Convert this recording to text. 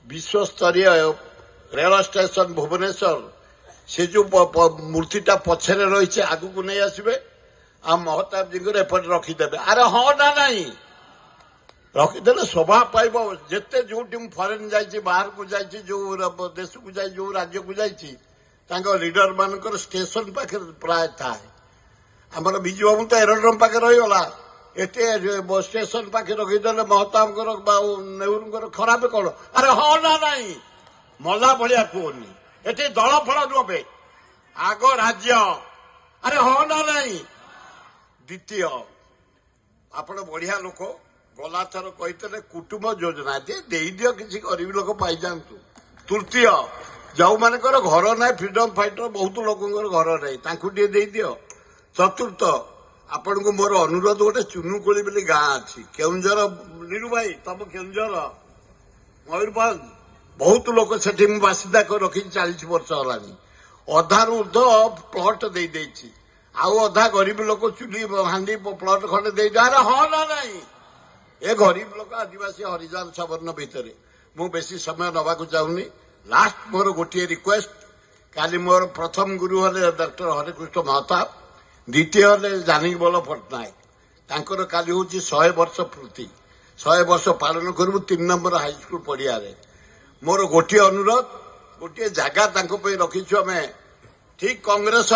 विश्वस्तरीय rail station Bhubaneswar से जो मूर्तिटा पछरे रही आगु को नहीं आसबे आ महताब जी एपटे रखीदे। अरे हाँ ना नहीं रखीदे शोभा पाइब जिते जो फरेन जाइए बाहर को जाइए जो देश को जाए जो राज्य को जाइए लीडर मानकर स्टेशन पाखे प्राय थाए आमर विजु बाबू तो एरोड्रम पाखे रहीगला एटे स्टेशन पाखे रखीदे महताब नेहरू खराब कौन। अरे हाँ ना नहीं मजा भाया कहनी एटे दल फल नुहे आग राज्य। अरे हाँ ना नहीं द्वितीय आपण बढ़िया लोक गला थर कहते कुटुंब योजना दे दियो किसी गरीब लोक पाई जातु। तृतीय जो मानकर घर ना फ्रीडम फाइटर बहुत लोक घर ना दे दियो। चतुर्थ आपण को मोर अनुरोध गोटे चुनुकोली बोली गाँ अच्छी केउंझर नीरू भाई तम केउंझर मयूरभंज बहुत लोक से बासिंदा कर रखी 40 वर्ष है अधार ऊर्ध प्लट दे देछि आउ अधा गरीब लोक चुली हांडी प्लट खंडे दे। अरे हाँ ना नहीं ए गरीब लोक आदिवासी हरिजन सवर्ण भितर मु बेसी समय नवाक चाहूनी। लास्ट मोर गोटे रिक्वेस्ट काली मोर प्रथम गुरु हले डॉक्टर हरिकृष्ण महताब द्वितीय हले जानकी बल्लभ पट्टनायक तांकर काली हूँ 100 वर्ष पूर्ति 100 वर्ष पालन करू 3 नंबर हाईस्कूल पड़िया मोर गोटे अनुरोध गोटे जगह रखीचु आम ठीक कांग्रेस